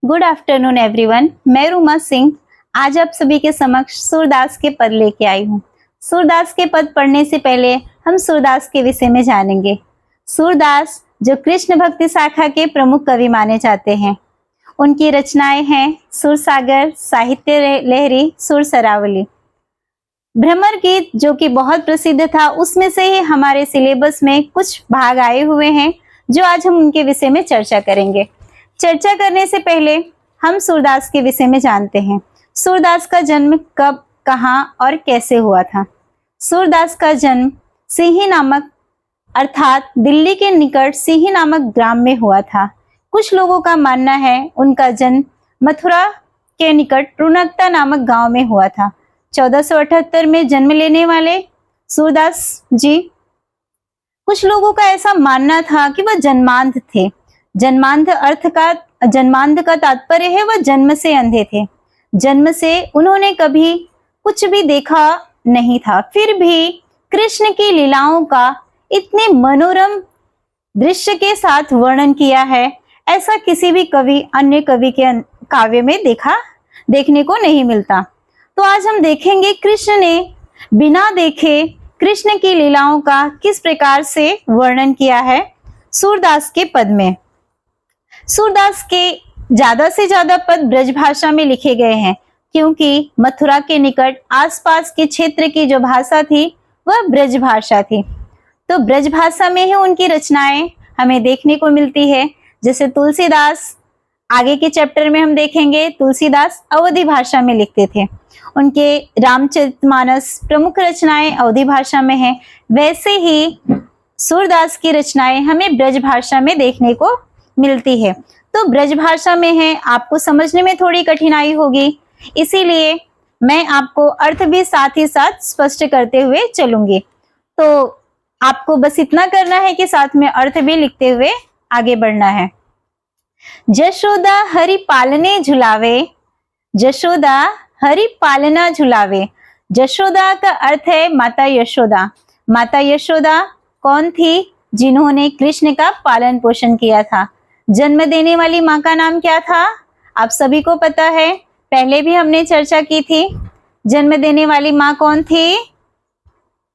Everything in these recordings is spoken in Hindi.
Good afternoon everyone. मैं रूमा सिंह आज आप सभी के समक्ष सूरदास के पद लेके आई हूँ। सूरदास के पद पढ़ने से पहले हम सूरदास के विषय में जानेंगे। सूरदास जो कृष्ण भक्ति शाखा के प्रमुख कवि माने जाते हैं, उनकी रचनाएं हैं सुरसागर, साहित्य लहरी, सुर सरावली। भ्रमर गीत जो कि बहुत प्रसिद्ध था, उसमें से ही हमारे सिलेबस में कुछ भाग आए हुए हैं जो आज हम उनके विषय में चर्चा करेंगे। चर्चा करने से पहले हम सूरदास के विषय में जानते हैं। सूरदास का जन्म कब, कहाँ और कैसे हुआ था। सूरदास का जन्म सिंही नामक अर्थात दिल्ली के निकट सिंही नामक ग्राम में हुआ था। कुछ लोगों का मानना है उनका जन्म मथुरा के निकट रुनकता नामक गांव में हुआ था। 1478 में जन्म लेने वाले सूरदास जी, कुछ लोगों का ऐसा मानना था कि वह जन्मांध थे। जन्मांध का तात्पर्य है वह जन्म से अंधे थे। जन्म से उन्होंने कभी कुछ भी देखा नहीं था, फिर भी कृष्ण की लीलाओं का इतने मनोरम दृश्य के साथ वर्णन किया है, ऐसा किसी भी कवि, अन्य कवि के काव्य में देखने को नहीं मिलता। तो आज हम देखेंगे कृष्ण ने बिना देखे कृष्ण की लीलाओं का किस प्रकार से वर्णन किया है सूरदास के पद में। सूरदास के ज्यादा से ज्यादा पद ब्रज भाषा में लिखे गए हैं, क्योंकि मथुरा के निकट आसपास के क्षेत्र की जो भाषा थी वह ब्रज भाषा थी। तो ब्रज भाषा में ही उनकी रचनाएं हमें देखने को मिलती है। जैसे तुलसीदास, आगे के चैप्टर में हम देखेंगे तुलसीदास अवधी भाषा में लिखते थे, उनके रामचरितमानस प्रमुख रचनाएं अवधी भाषा में है। वैसे ही सूरदास की रचनाएं हमें ब्रज भाषा में देखने को मिलती है। तो ब्रज भाषा में है, आपको समझने में थोड़ी कठिनाई होगी, इसीलिए मैं आपको अर्थ भी साथ ही साथ स्पष्ट करते हुए चलूंगी। तो आपको बस इतना करना है कि साथ में अर्थ भी लिखते हुए आगे बढ़ना है। जशोदा हरि पालने झुलावे, जशोदा हरि पालना झुलावे। जशोदा का अर्थ है माता यशोदा। माता यशोदा कौन थी? जिन्होंने कृष्ण का पालन पोषण किया था। जन्म देने वाली माँ का नाम क्या था? आप सभी को पता है, पहले भी हमने चर्चा की थी। जन्म देने वाली माँ कौन थी?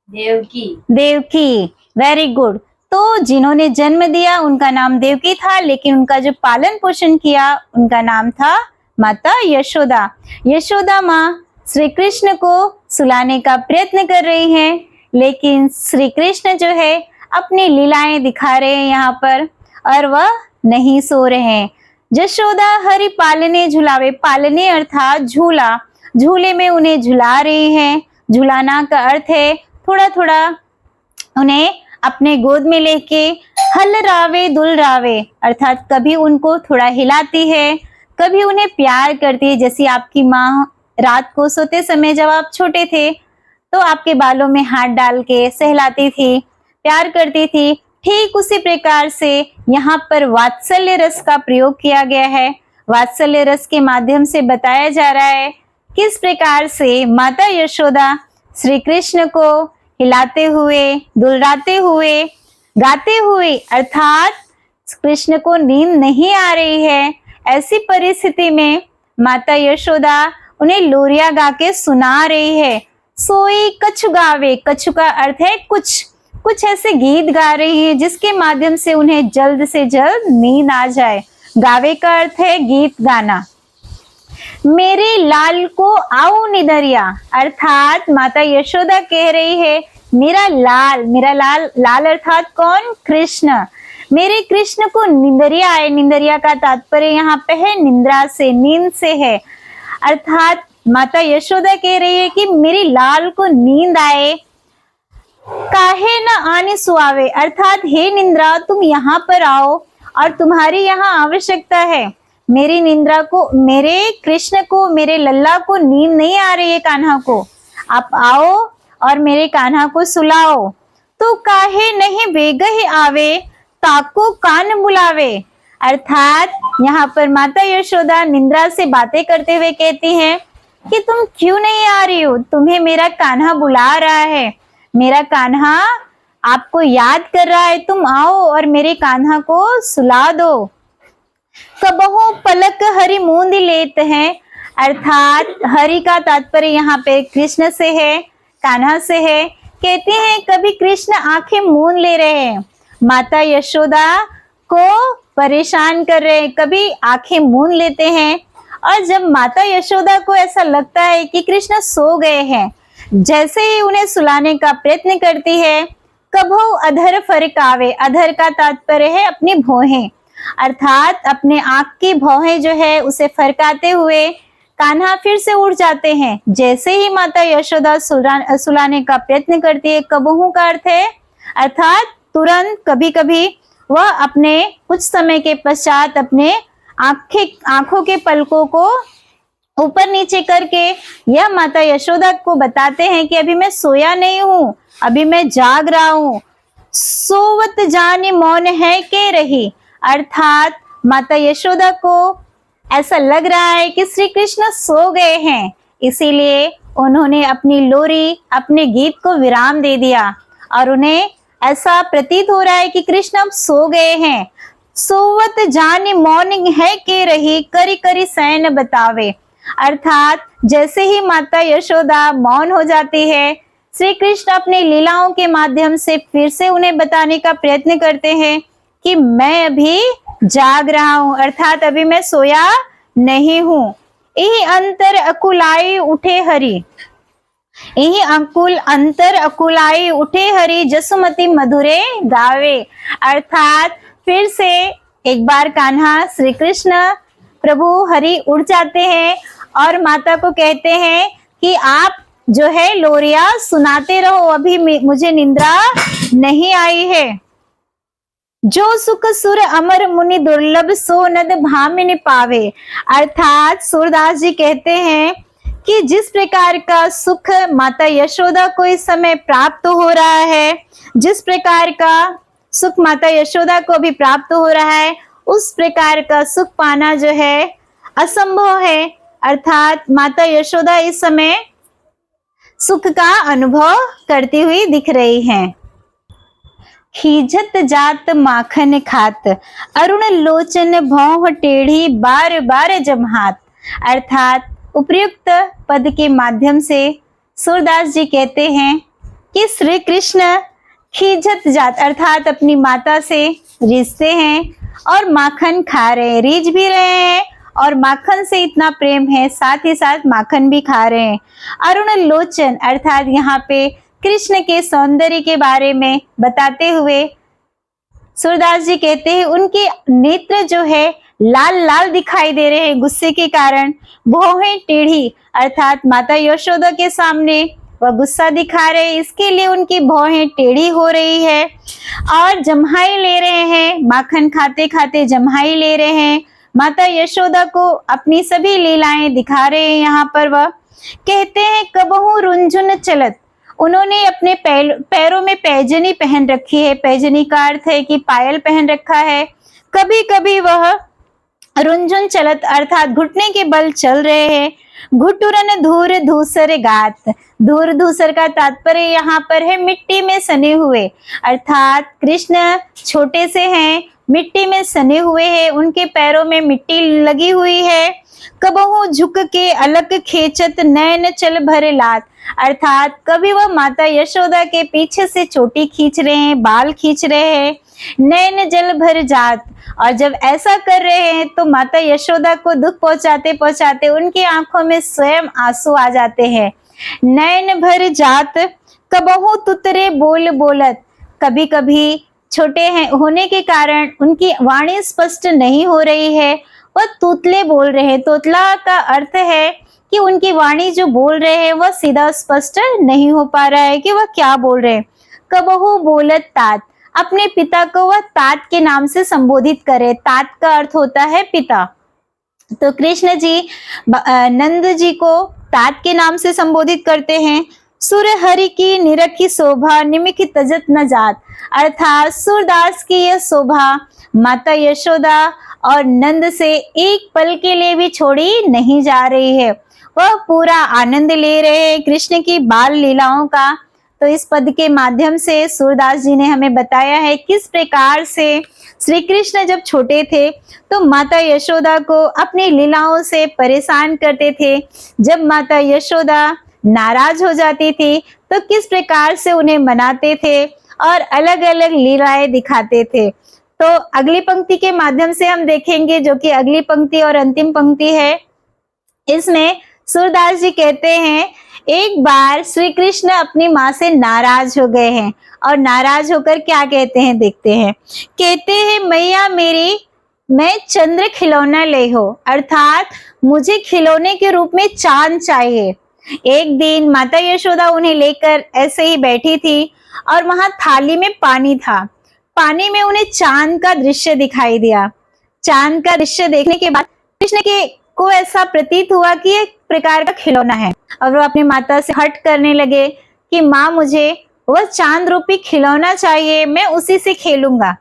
देवकी। Devaki, very good. तो जिन्होंने जन्म दिया उनका नाम देवकी था, लेकिन उनका जो पालन पोषण किया उनका नाम था माता यशोदा। यशोदा माँ श्री कृष्ण को सुलाने का प्रयत्न कर रही हैं, लेकिन श्री कृष्ण जो है अपनी लीलाएं दिखा रहे हैं यहाँ पर, और वह नहीं सो रहे हैं। जशोदा हरि पालने झुलावे, पालने अर्थात झूला, झूले में उन्हें झुला रही हैं। झुलाना का अर्थ है थोड़ा थोड़ा उन्हें अपने गोद में लेके हलरावे दुलरावे, अर्थात कभी उनको थोड़ा हिलाती है, कभी उन्हें प्यार करती है। जैसी आपकी माँ रात को सोते समय जब आप छोटे थे तो आपके बालों में हाथ डाल के सहलाती थी, प्यार करती थी, ठीक उसी प्रकार से यहाँ पर वात्सल्य रस का प्रयोग किया गया है। वात्सल्य रस के माध्यम से बताया जा रहा है किस प्रकार से माता यशोदा श्री कृष्ण को हिलाते हुए, दुलराते हुए, गाते हुए, अर्थात कृष्ण को नींद नहीं आ रही है, ऐसी परिस्थिति में माता यशोदा उन्हें लोरिया गा के सुना रही है। सोई कछु गावे, कछु का अर्थ है कुछ ऐसे गीत गा रही है जिसके माध्यम से उन्हें जल्द से जल्द नींद आ जाए। गावे का अर्थ है गीत गाना। मेरे लाल को आओ निदरिया, अर्थात माता यशोदा कह रही है मेरा लाल, लाल अर्थात कौन? कृष्ण। मेरे कृष्ण को निंदरिया आए। निंदरिया का तात्पर्य यहाँ पे है निंद्रा से, नींद से है, अर्थात माता यशोदा कह रही है कि मेरी लाल को नींद आए। काहे न आने सुआवे, अर्थात हे निंद्रा तुम यहाँ पर आओ और तुम्हारी यहाँ आवश्यकता है। मेरी निंद्रा को, मेरे कृष्ण को, मेरे लल्ला को नींद नहीं आ रही है, कान्हा को, आप आओ और मेरे कान्हा को सुलाओ। तो काहे नहीं वेगहि आवे, ताको कान बुलावे, अर्थात यहाँ पर माता यशोदा निंद्रा से बातें करते हुए कहती हैं कि तुम क्यों नहीं आ रही हो, तुम्हें मेरा कान्हा बुला रहा है, मेरा कान्हा आपको याद कर रहा है, तुम आओ और मेरे कान्हा को सुला दो। कबहू पलक हरि मूंद लेते हैं, अर्थात हरि का तात्पर्य यहाँ पे कृष्ण से है, कान्हा से है। कहते हैं कभी कृष्ण आंखें मूंद ले रहे हैं, माता यशोदा को परेशान कर रहे हैं, कभी आंखें मूंद लेते हैं। और जब माता यशोदा को ऐसा लगता है कि कृष्ण सो गए हैं, जैसे ही उन्हें सुलाने का प्रयत्न करती है, कभो अधर फरकावे, अधर का तात्पर्य है अपनी भौहें, अर्थात अपने आंख की भौहें जो है उसे फरकाते हुए कान्हा फिर से उड़ जाते हैं। जैसे ही माता यशोदा सुलाने का प्रयत्न करती है, कबहू का अर्थ है अर्थात तुरंत, कभी कभी वह अपने कुछ समय के पश्चात अपने आंखों के पलकों को ऊपर नीचे करके यह माता यशोदा को बताते हैं कि अभी मैं सोया नहीं हूँ, अभी मैं जाग रहा हूँ। सोवत जाने मौन है के रही, अर्थात माता यशोदा को ऐसा लग रहा है कि श्री कृष्ण सो गए हैं, इसीलिए उन्होंने अपनी लोरी, अपने गीत को विराम दे दिया और उन्हें ऐसा प्रतीत हो रहा है कि कृष्ण अब सो गए हैं। सोवत जाने मौन है के रही, करी करी सैन बतावे, अर्थात जैसे ही माता यशोदा मौन हो जाती है, श्री कृष्ण अपने लीलाओं के माध्यम से फिर से उन्हें बताने का प्रयत्न करते हैं कि मैं अभी जाग रहा हूं, अर्थात अभी मैं सोया नहीं हूं। यही अंतर अकुलाई उठे हरि, यही अंतर अकुलाई उठे हरि, जसुमती मधुरे गावे, अर्थात फिर से एक बार कान्हा श्री कृष्ण प्रभु हरि उड़ जाते हैं और माता को कहते हैं कि आप जो है लोरिया सुनाते रहो, अभी मुझे निंद्रा नहीं आई है। जो सुख सुर अमर मुनि दुर्लभ, सो नद भामिनी पावे, अर्थात सूरदास जी कहते हैं कि जिस प्रकार का सुख माता यशोदा को इस समय प्राप्त हो रहा है, जिस प्रकार का सुख माता यशोदा को भी प्राप्त हो रहा है, उस प्रकार का सुख पाना जो है असंभव है, अर्थात माता यशोदा इस समय सुख का अनुभव करती हुई दिख रही हैं। खीजत जात माखन खात, अरुण लोचन भौह टेढ़ी, बार बार जमहात, अर्थात उपर्युक्त पद के माध्यम से सूरदास जी कहते हैं कि श्री कृष्ण खीजत जात अर्थात अपनी माता से रिझते हैं और माखन खा रहे हैं, रीझ भी रहे हैं और माखन से इतना प्रेम है, साथ ही साथ माखन भी खा रहे हैं। अरुण लोचन अर्थात यहाँ पे कृष्ण के सौंदर्य के बारे में बताते हुए सूरदास जी कहते हैं उनके नेत्र जो है लाल लाल दिखाई दे रहे हैं गुस्से के कारण। भौहें टेढ़ी अर्थात माता यशोदा के सामने वह गुस्सा दिखा रहे हैं, इसके लिए उनकी भौहें टेढ़ी हो रही है और जम्हाई ले रहे हैं, माखन खाते खाते जम्हाई ले रहे हैं। माता यशोदा को अपनी सभी लीलाएं दिखा रहे हैं। यहाँ पर वह कहते हैं कबहू रुंझुन चलत, उन्होंने अपने पैरों में पैजनी पहन रखी है, पैजनी का अर्थ है कि पायल पहन रखा है। कभी कभी वह रुंझुन चलत अर्थात घुटने के बल चल रहे हैं। घुटुरन धूर धूसर गात, धूर धूसर का तात्पर्य यहाँ पर है मिट्टी में सने हुए, अर्थात कृष्ण छोटे से हैं, मिट्टी में सने हुए हैं, उनके पैरों में मिट्टी लगी हुई है। कबहू झुक के अलग खेचत नैन चल भरे लात, अर्थात कभी वह माता यशोदा के पीछे से चोटी खींच रहे हैं, बाल खींच रहे हैं। नैन जल भर जात, और जब ऐसा कर रहे हैं तो माता यशोदा को दुख पहुंचाते पहुंचाते उनकी आंखों में स्वयं आंसू आ जाते हैं। नैन भर जात कबहू तुतरे बोल बोलत, कभी कभी छोटे हैं होने के कारण उनकी वाणी स्पष्ट नहीं हो रही है, वह तूतले बोल रहे हैं। तोतला का अर्थ है कि उनकी वाणी जो बोल रहे हैं वह सीधा स्पष्ट नहीं हो पा रहा है कि वह क्या बोल रहे हैं। कबहू बोलत तात, अपने पिता को वह तात के नाम से संबोधित करे, तात का अर्थ होता है पिता। तो कृष्ण जी नंद जी को तात के नाम से संबोधित करते हैं। सुर हरि की निरखी शोभा निमिख तजत न जात, अर्थात सूरदास की यह शोभा माता यशोदा और नंद से एक पल के लिए भी छोड़ी नहीं जा रही है। वह पूरा आनंद ले रहे हैं कृष्ण की बाल लीलाओं का। तो इस पद के माध्यम से सूरदास जी ने हमें बताया है किस प्रकार से श्री कृष्ण जब छोटे थे तो माता यशोदा को अपनी लीलाओं से परेशान करते थे। जब माता यशोदा नाराज हो जाती थी तो किस प्रकार से उन्हें मनाते थे और अलग अलग लीलाएं दिखाते थे। तो अगली पंक्ति के माध्यम से हम देखेंगे, जो कि अगली पंक्ति और अंतिम पंक्ति है। इसमें सूरदास जी कहते हैं, एक बार श्री कृष्ण अपनी माँ से नाराज हो गए हैं और नाराज होकर क्या कहते हैं देखते हैं। कहते हैं, मैया मेरी मैं चंद्र खिलौना ले हो, अर्थात मुझे खिलौने के रूप में चांद चाहिए। एक दिन माता यशोदा उन्हें लेकर ऐसे ही बैठी थी और वहां थाली में पानी था। पानी में उन्हें चांद का दृश्य दिखाई दिया। चांद का दृश्य देखने के बाद कृष्ण के को ऐसा प्रतीत हुआ कि एक प्रकार का खिलौना है और वो अपनी माता से हट करने लगे कि माँ मुझे वह चांद रूपी खिलौना चाहिए, मैं उसी से खेलूंगा।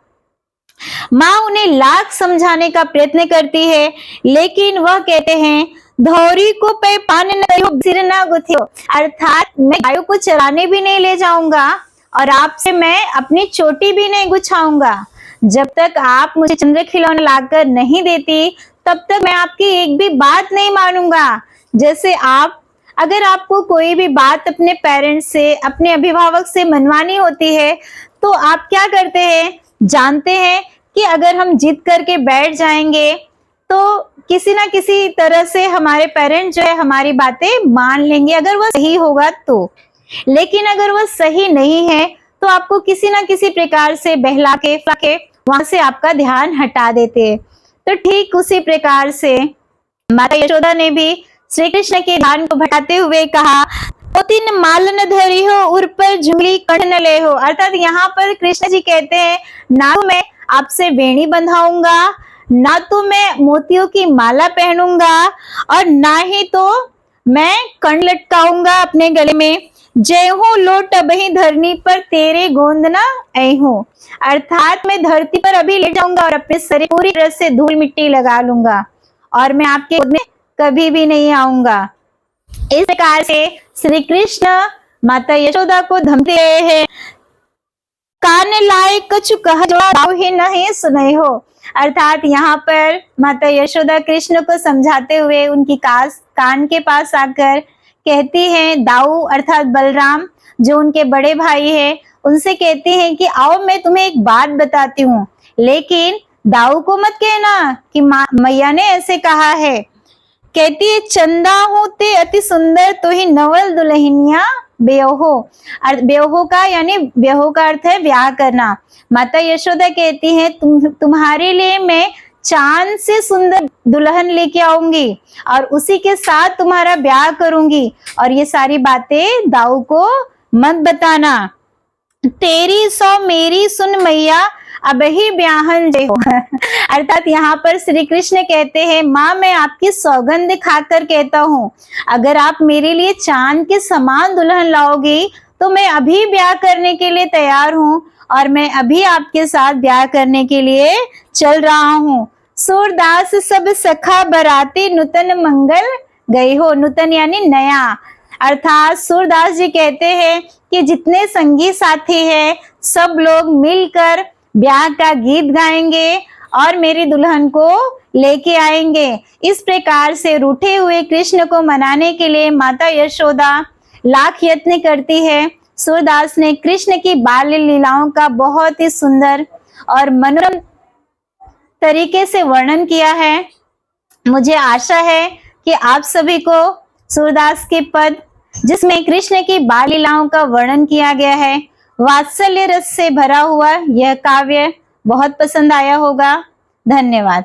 माँ उन्हें लाख समझाने का प्रयत्न करती है, लेकिन वह कहते हैं, धौरी को पे पान न सिर ना गुथियो, अर्थात मैं गायों को चराने भी नहीं ले जाऊंगा और आपसे मैं अपनी चोटी भी नहीं गुछाऊंगा। जब तक आप मुझे चंद्र खिलौना लाकर नहीं देती तब तक मैं आपकी एक भी बात नहीं मानूंगा। जैसे अगर आपको कोई भी बात अपने पेरेंट्स से, अपने अभिभावक से मनवानी होती है तो आप क्या करते हैं, जानते हैं कि अगर हम जिद करके बैठ जाएंगे तो किसी ना किसी तरह से हमारे पेरेंट्स जो है हमारी बातें मान लेंगे, अगर वह सही होगा तो। लेकिन अगर वह सही नहीं है तो आपको किसी ना किसी प्रकार से बहला के वहां से आपका ध्यान हटा देते हैं। तो ठीक उसी प्रकार से माता यशोदा ने भी श्री कृष्ण के ध्यान को भटकाते हुए कहा, तीन माल न धरी हो उर पर झुंगली कंठ न ले हो, अर्थात यहाँ पर कृष्ण जी कहते हैं, ना तो मैं आपसे वेणी बंधाऊंगा, ना तो मैं मोतियों की माला पहनूंगा और ना ही तो मैं कण लटकाऊंगा अपने गले में। जय हो लोट अबही धरनी पर तेरे गोंद ना ऐ हो, अर्थात मैं धरती पर अभी लेट जाऊंगा और अपने शरीर पूरी तरह से धूल मिट्टी लगा लूंगा और मैं आपके गोद में कभी भी नहीं आऊंगा। इस प्रकार से श्री कृष्ण माता यशोदा को धमकी रहे हैं। कान लाए कछु कह जो ही नहीं सुने हो, अर्थात यहाँ पर माता यशोदा कृष्ण को समझाते हुए उनकी कान के पास आकर कहती हैं, दाऊ अर्थात बलराम जो उनके बड़े भाई हैं, उनसे कहती हैं कि आओ मैं तुम्हें एक बात बताती हूँ, लेकिन दाऊ को मत कहना कि मैया ने ऐसे कहा है। कहती है, चंदा हो ते अति सुंदर तो ही नवल दुल्हनिया ब्याहो, ब्याहो का यानी ब्याहो का अर्थ है ब्याह करना। माता यशोदा कहती है, तुम्हारे लिए मैं चांद से सुंदर दुल्हन लेके आऊंगी और उसी के साथ तुम्हारा ब्याह करूंगी और ये सारी बातें दाऊ को मत बताना। तेरी सौ मेरी सुन मैया अब ही ब्याहन जय हो, अर्थात यहाँ पर श्री कृष्ण कहते हैं, माँ मैं आपकी सौगंध खाकर कहता हूँ, अगर आप मेरे लिए चांद के समान दुल्हन लाओगी तो मैं अभी ब्याह करने के लिए तैयार हूँ और मैं अभी आपके साथ ब्याह करने के लिए चल रहा हूँ। सूरदास सब सखा बराती नूतन मंगल गई हो, नूतन यानी नया, अर्थात सूरदास जी कहते हैं कि जितने संगी साथी हैं सब लोग मिलकर ब्याह का गीत गाएंगे और मेरी दुल्हन को लेके आएंगे। इस प्रकार से रूठे हुए कृष्ण को मनाने के लिए माता यशोदा लाख यत्न करती है। सूरदास ने कृष्ण की बाल लीलाओं का बहुत ही सुंदर और मनोरम तरीके से वर्णन किया है। मुझे आशा है कि आप सभी को सूरदास के पद जिसमें कृष्ण की बाल लीलाओं का वर्णन किया गया है, वात्सल्य रस से भरा हुआ यह काव्य बहुत पसंद आया होगा। धन्यवाद।